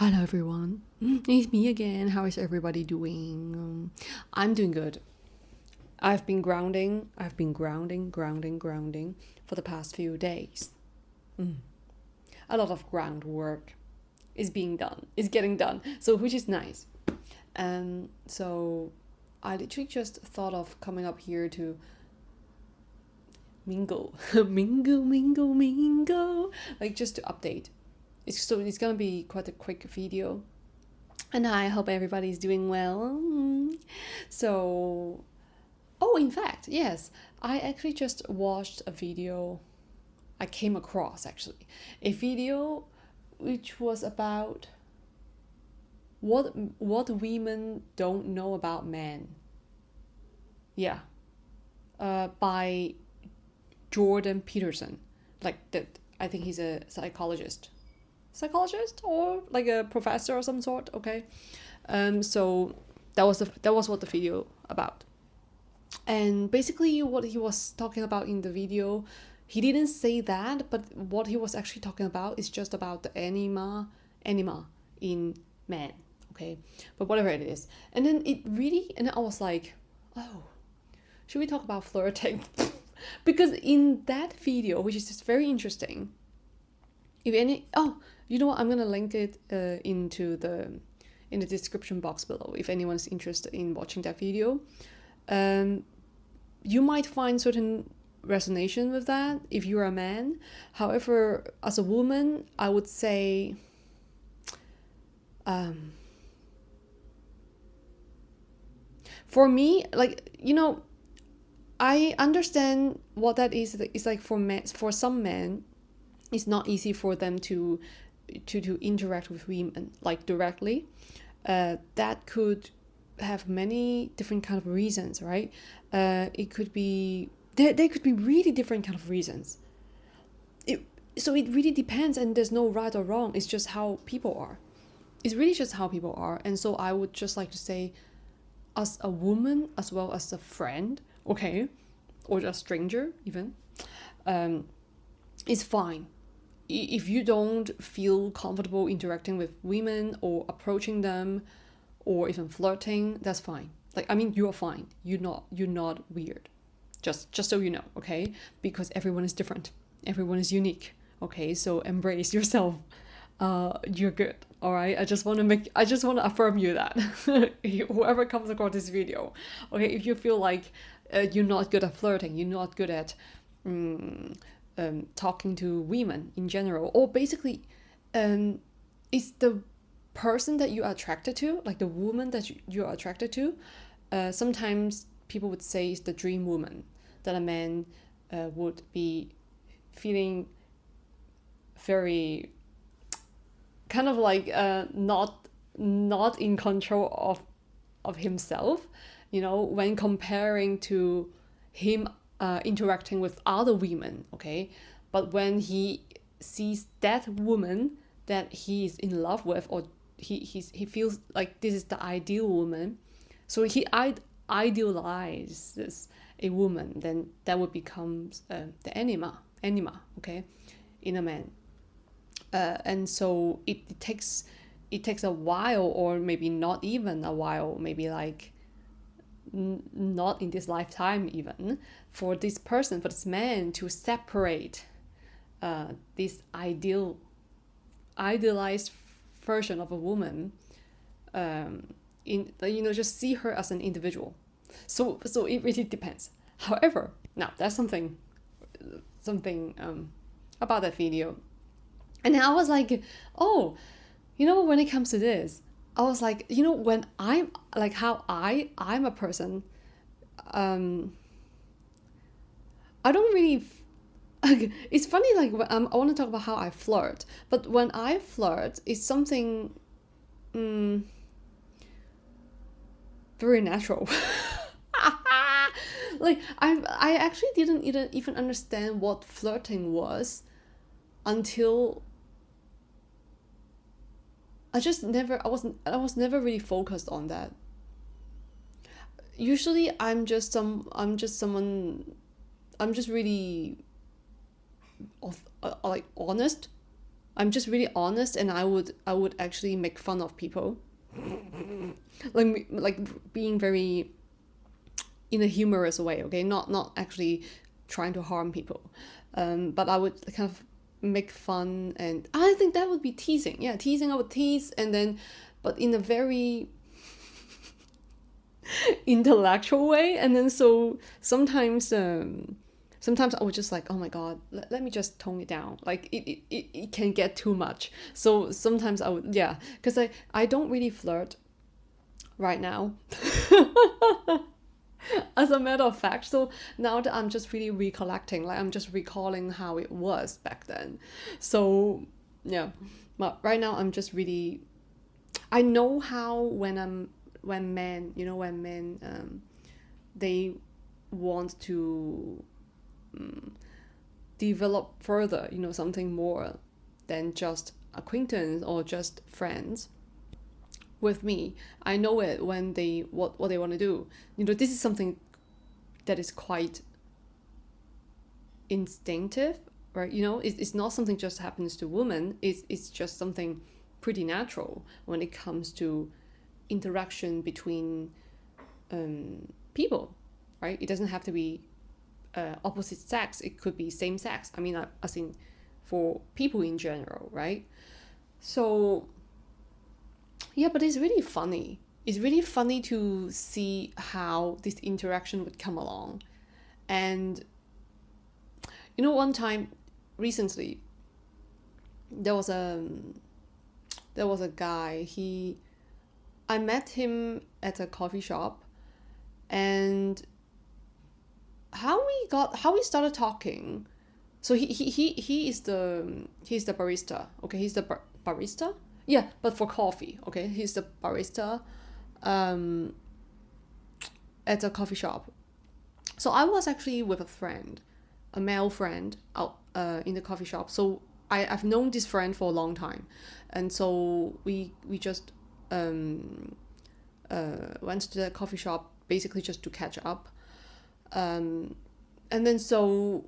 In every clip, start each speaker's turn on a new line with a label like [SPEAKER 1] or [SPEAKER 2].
[SPEAKER 1] Hello everyone, it's me again. How is everybody doing? I'm doing good. I've been grounding for the past few days. A lot of groundwork is being done, is getting done, so which is nice. So I literally just thought of coming up here to mingle, mingle, like just to update. It's gonna be quite a quick video, and I hope everybody's doing well. So, oh, in fact, yes, I actually just watched a video. I came across actually a video which was about what women don't know about men. Yeah, by Jordan Peterson. Like that, I think he's a psychologist or like a professor or some sort. Okay, so that was what the video about, and basically what he was talking about in the video, he didn't say that, but what he was actually talking about is just about the anima in men. Okay, but whatever it is, and then I was like, oh, should we talk about flirting? Because in that video, which is just very interesting, if any, oh, you know what, I'm gonna link it in the description box below if anyone's interested in watching that video. You might find certain resonation with that if you're a man. However, as a woman, I would say for me, like, I understand what that is. It's like for men, for some men, it's not easy for them to interact with women like directly. That could have many different kind of reasons, right? It could be they could be really different kind of reasons. So it really depends, and there's no right or wrong. It's just how people are. It's really just how people are. And so I would just like to say, as a woman as well as a friend, okay, or a stranger even, it's fine if you don't feel comfortable interacting with women or approaching them or even flirting. That's fine. Like, I mean, you're fine. You're not weird. Just so you know, okay? Because everyone is different. Everyone is unique. Okay, so embrace yourself. You're good. All right. I just want to affirm you that whoever comes across this video, okay, if you feel like you're not good at flirting, you're not good at talking to women in general, or basically, it's the person that you are attracted to, like the woman that you're attracted to. Sometimes people would say it's the dream woman that a man would be feeling very kind of like not in control of himself, when comparing to him interacting with other women, okay? But when he sees that woman that he is in love with, or he feels like this is the ideal woman, so he idealizes a woman, then that would become the anima, okay, in a man. And so it takes a while, or maybe not even a while, maybe like not in this lifetime even, for this person, for this man to separate this idealized version of a woman, just see her as an individual. So it really depends. However, now there's something about that video, and I was like, oh, when it comes to this, I was like, when I'm like, how I'm a person, I don't really it's funny, like, I want to talk about how I flirt, but when I flirt, it's something very natural. Like, I actually didn't even understand what flirting was until I was never really focused on that. Usually I'm just really like honest, I'm just really honest, and I would actually make fun of people, like being very in a humorous way, okay, not actually trying to harm people, but I would kind of make fun, and I think that would be teasing. Yeah, teasing. I would tease, and then, but in a very intellectual way, and then so sometimes I was just like, oh my god, let me just tone it down. Like it can get too much. So sometimes I would, yeah, because I don't really flirt right now. As a matter of fact, so now that I'm just really recollecting, like I'm just recalling how it was back then. So yeah, but right now I'm just really, I know how when men, when men they want to develop further, something more than just acquaintance or just friends with me. I know it when they what they want to do. This is something that is quite instinctive, right? It's not something just happens to women. It's just something pretty natural when it comes to interaction between people, right? It doesn't have to be opposite sex. It could be same sex. I mean, I think for people in general, right? So yeah, but it's really funny. It's really funny to see how this interaction would come along. And one time recently, there was a guy. I met him at a coffee shop, and how we started talking. So he's the barista. Okay, he's the barista. Yeah, but for coffee. Okay, he's the barista, um, at a coffee shop. So I was actually with a friend, a male friend, out in the coffee shop. So I've known this friend for a long time, and so we just went to the coffee shop basically just to catch up. And then so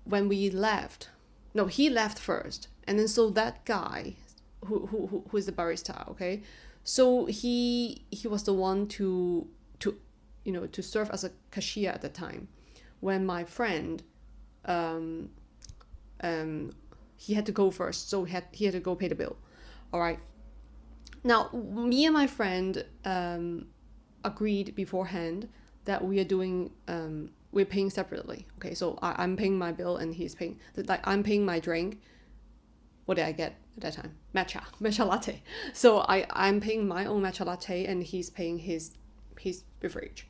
[SPEAKER 1] when we left, no, he left first, and then so that guy who is the barista, okay, so he was the one to serve as a cashier at the time, when my friend um he had to go first, so he had to go pay the bill. All right. Now me and my friend agreed beforehand that we're paying separately. Okay, so I'm paying my bill and he's paying, like I'm paying my drink. What did I get at that time? Matcha latte. So I'm paying my own matcha latte and he's paying his beverage.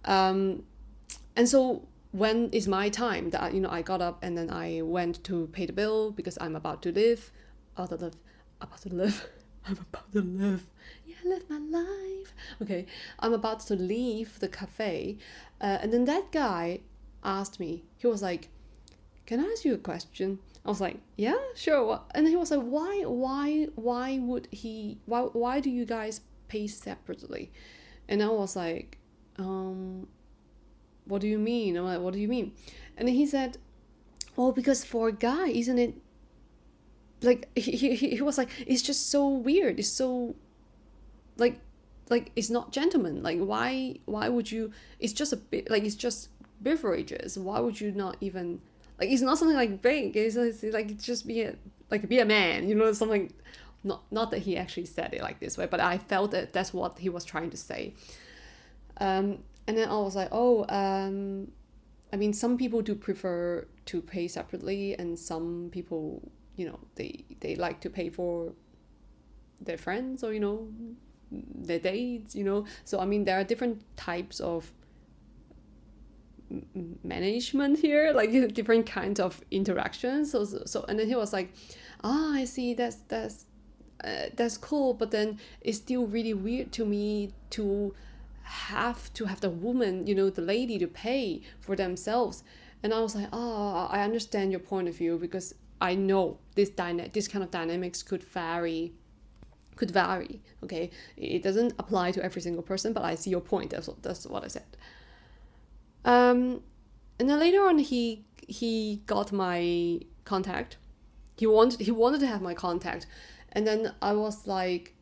[SPEAKER 1] And so when is my time that I got up and then I went to pay the bill because I'm about to live, about to live, I'm about to live. Yeah, live my life. Okay, I'm about to leave the cafe, and then that guy asked me. He was like, "Can I ask you a question?" I was like, "Yeah, sure." What? And he was like, why would he? Why do you guys pay separately?" And I was like, "What do you mean?" I'm like, "What do you mean?" And then he said, "Oh, because for a guy, isn't it?" Like he was like, "It's just so weird. It's so like it's not gentleman. Like why would you? It's just a bit like it's just beverages. Why would you not even like? It's not something like big. It's like just be a man. Something." Not that he actually said it like this way, but I felt that that's what he was trying to say. And then I was like, oh, I mean, some people do prefer to pay separately, and some people, they like to pay for their friends or their dates. So I mean, there are different types of management here, like different kinds of interactions. So and then he was like, I see, that's cool, but then it's still really weird to me to have the woman, the lady, to pay for themselves. And I was like, I understand your point of view, because I know this kind of dynamics could vary. Okay, it doesn't apply to every single person, but I see your point. That's what I said. And then later on, he got my contact. He wanted to have my contact, and then I was like,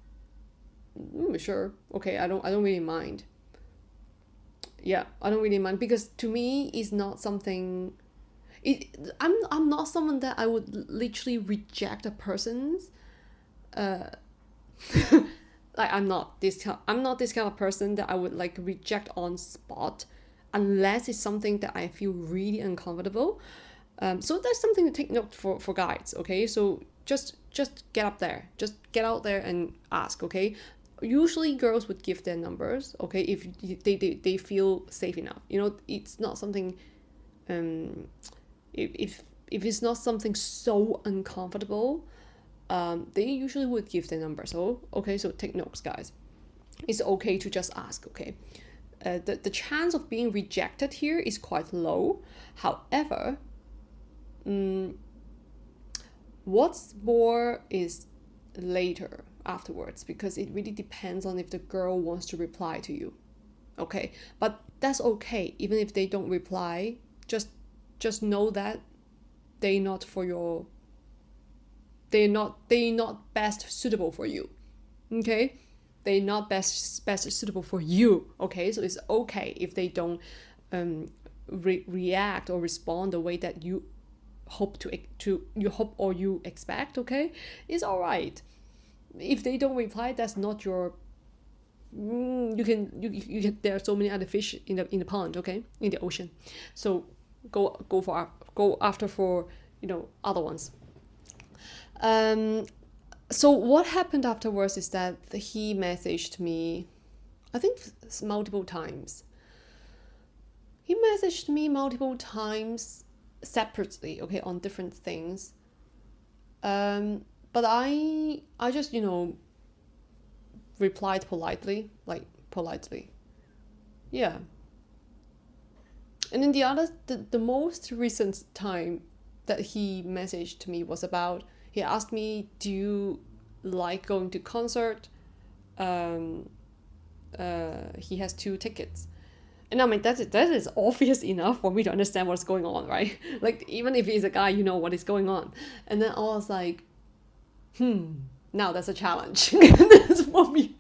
[SPEAKER 1] sure, okay, I don't really mind. Yeah, I don't really mind, because to me it's not something. I'm not someone that I would literally reject a person's. Uh, like I'm not this kind of person that I would like reject on spot, unless it's something that I feel really uncomfortable. So that's something to take note for guys. Okay, so just get up there, just get out there and ask. Okay, usually girls would give their numbers. Okay, if they feel safe enough. It's not something. Um, if it's not something so uncomfortable, they usually would give their number. So okay, so take notes, guys. It's okay to just ask. Okay, the chance of being rejected here is quite low. However, what's more is later, afterwards, because it really depends on if the girl wants to reply to you. Okay, but that's okay. Even if they don't reply, just know that they're not for your they're not best suitable for you. Okay, they're not best suitable for you. Okay, so it's okay if they don't react or respond the way that you hope you hope or you expect. Okay, it's all right. If they don't reply, that's not your. You can there are so many other fish in the pond. Okay, in the ocean, so go after for other ones. So what happened afterwards is that he messaged me, I think multiple times. He messaged me multiple times separately, okay, on different things. But I just replied politely, like politely. Yeah. And then the most recent time that he messaged me was about, he asked me, do you like going to concert? He has 2 tickets. And I mean, that is obvious enough for me to understand what's going on, right? Like, even if he's a guy, you know what is going on. And then I was like, now that's a challenge. That's for me.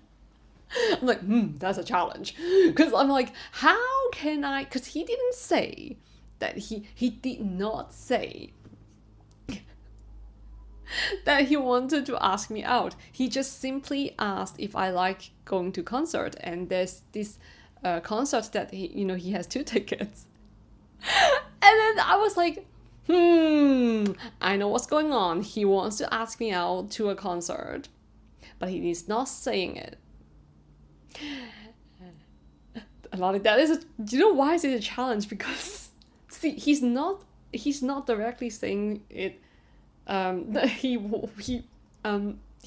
[SPEAKER 1] I'm like, that's a challenge. Because I'm like, how can I? Because he didn't say that he did not say that he wanted to ask me out. He just simply asked if I like going to concert, and there's this concert that he has 2 tickets. And then I was like, I know what's going on. He wants to ask me out to a concert, but he is not saying it. A lot of that is, do you know why is it a challenge? Because see, he's not directly saying it. That he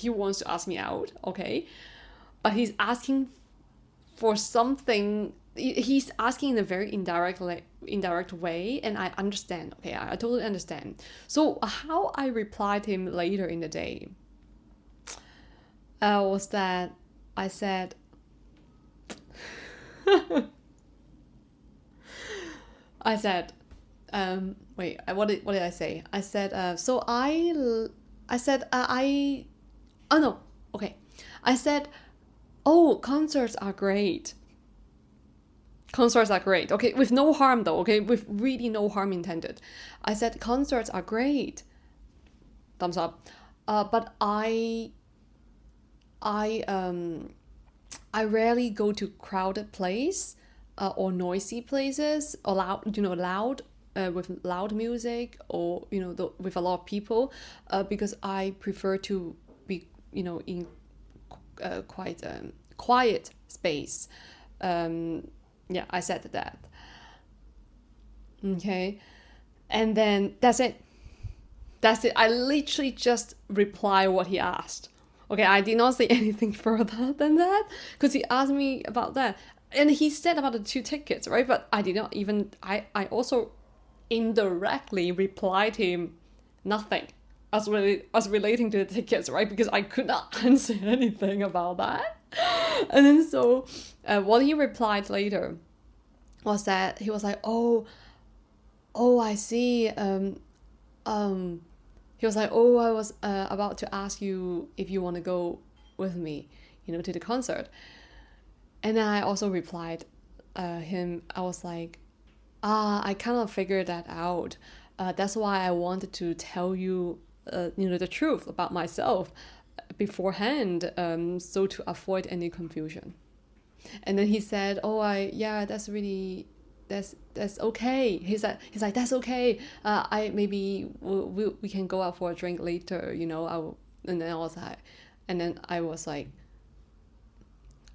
[SPEAKER 1] wants to ask me out, okay, but he's asking for something. He's asking in a very indirect way, and I understand. Okay, I totally understand. So how I replied him later in the day was that I said, I said, wait, what did I say? I said, oh no, okay. I said, oh, concerts are great. Concerts are great. Okay, with no harm though. Okay, with really no harm intended. I said concerts are great. Thumbs up. But I rarely go to crowded place or noisy places or loud with loud music or with a lot of people because I prefer to be in quite quiet space. Yeah, I said that. Okay, and then that's it. I literally just reply what he asked. Okay, I did not say anything further than that because he asked me about that. And he said about the 2 tickets, right? But I did not even, I also indirectly replied him nothing as relating to the tickets, right? Because I could not answer anything about that. And then so what he replied later was that he was like, oh, I see. He he was like, oh, I was about to ask you if you want to go with me, to the concert. And then I also replied him, I was like, I kind of figured that out. That's why I wanted to tell you, the truth about myself beforehand, so to avoid any confusion. And then he said, "Oh, yeah, that's okay." He's like, "That's okay. I maybe we can go out for a drink later. And then I was like,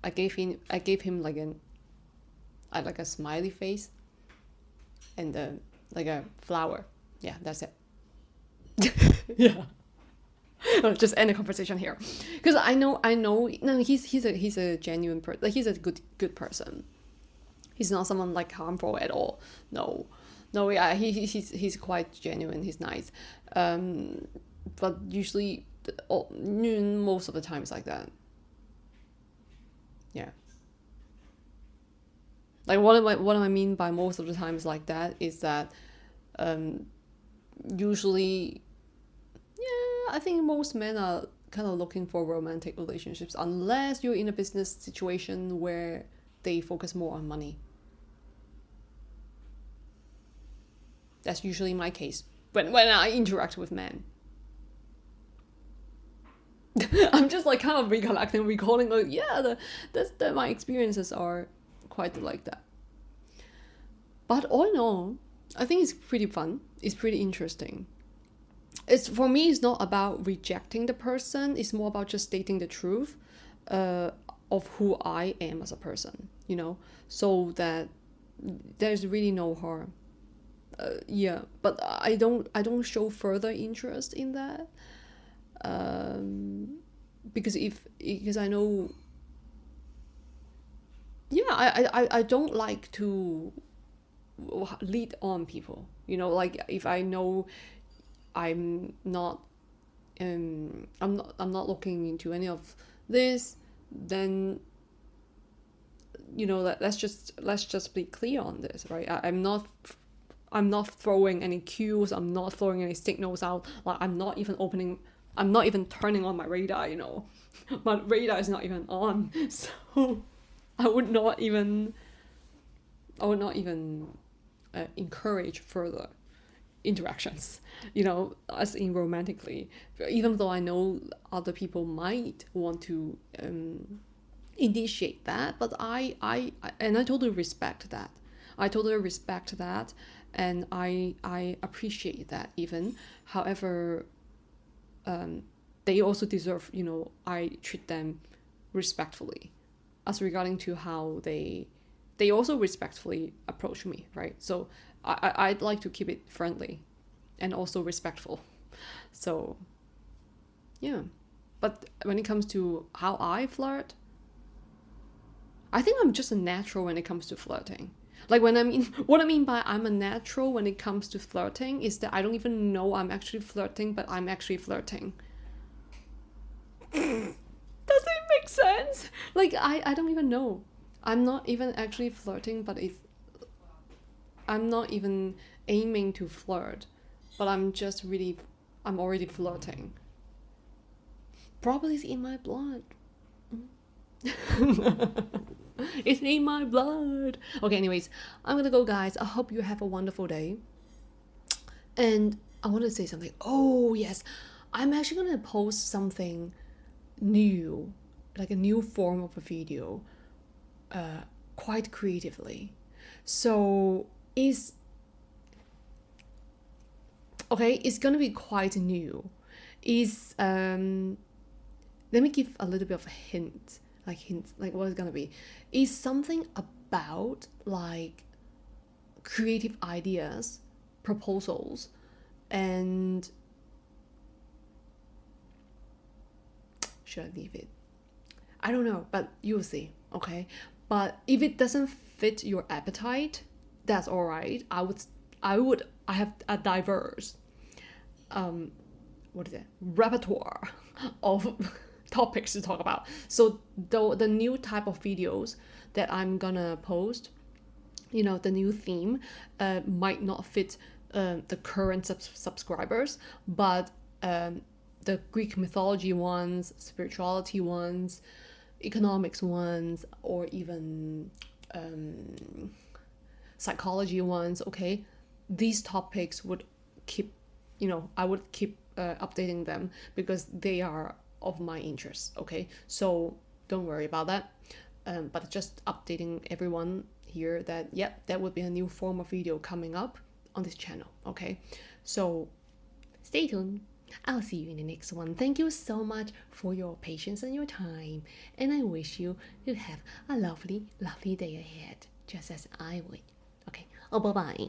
[SPEAKER 1] I gave him like like a smiley face and like a flower. Yeah, that's it. Yeah. Just end the conversation here, because I know. No, he's a genuine person. Like, he's a good person. He's not someone like harmful at all. No, no. Yeah, he's quite genuine. He's nice. But usually, most of the time it's like that. Yeah. Like, what I mean by most of the time is like that is that, usually, yeah, I think most men are kind of looking for romantic relationships, unless you're in a business situation where they focus more on money. That's usually my case when I interact with men. I'm just like kind of recalling, like, yeah, that my experiences are quite like that. But all in all, I think it's pretty fun. It's pretty interesting. For me, it's not about rejecting the person. It's more about just stating the truth, of who I am as a person. So that there's really no harm. Yeah, but I don't show further interest in that, because I know. Yeah, I don't like to lead on people. Like, if I know I'm not I'm not looking into any of this, then let's just be clear on this, right? I'm not throwing any cues. I'm not throwing any signals out. Like, I'm not even turning on my radar. My radar is not even on. So I would not even encourage further interactions, as in romantically, even though I know other people might want to initiate that. But I totally respect that. And I appreciate that even. However, they also deserve, I treat them respectfully, as regarding to how they also respectfully approach me, right? So I'd like to keep it friendly and also respectful. So, yeah. But when it comes to how I flirt, I think I'm just a natural when it comes to flirting. Like, what I mean by I'm a natural when it comes to flirting is that I don't even know I'm actually flirting, but I'm actually flirting. Does it make sense? Like, I don't even know. I'm not even actually flirting, but if I'm not even aiming to flirt, but I'm already flirting. Probably it's in my blood. It's in my blood. Okay, anyways, I'm gonna go, guys. I hope you have a wonderful day. And I want to say something. Oh, yes. I'm actually gonna post something new, like a new form of a video, quite creatively. So it's gonna be quite new. Let me give a little bit of a hint, like what it's gonna be. Is something about like creative ideas, proposals, and should I leave it? I don't know, but you'll see, okay? But if it doesn't fit your appetite, that's all right. I have a diverse repertoire of topics to talk about. So the new type of videos that I'm gonna post, the new theme, might not fit the current subscribers, but the Greek mythology ones, spirituality ones, economics ones, or even psychology ones, okay, these topics would keep, I would keep updating them because they are of my interest, okay? So don't worry about that. But just updating everyone here that, yeah, that would be a new form of video coming up on this channel, okay? So stay tuned. I'll see you in the next one. Thank you so much for your patience and your time. And I wish you to have a lovely, lovely day ahead, just as I would. Okay. Oh, bye bye.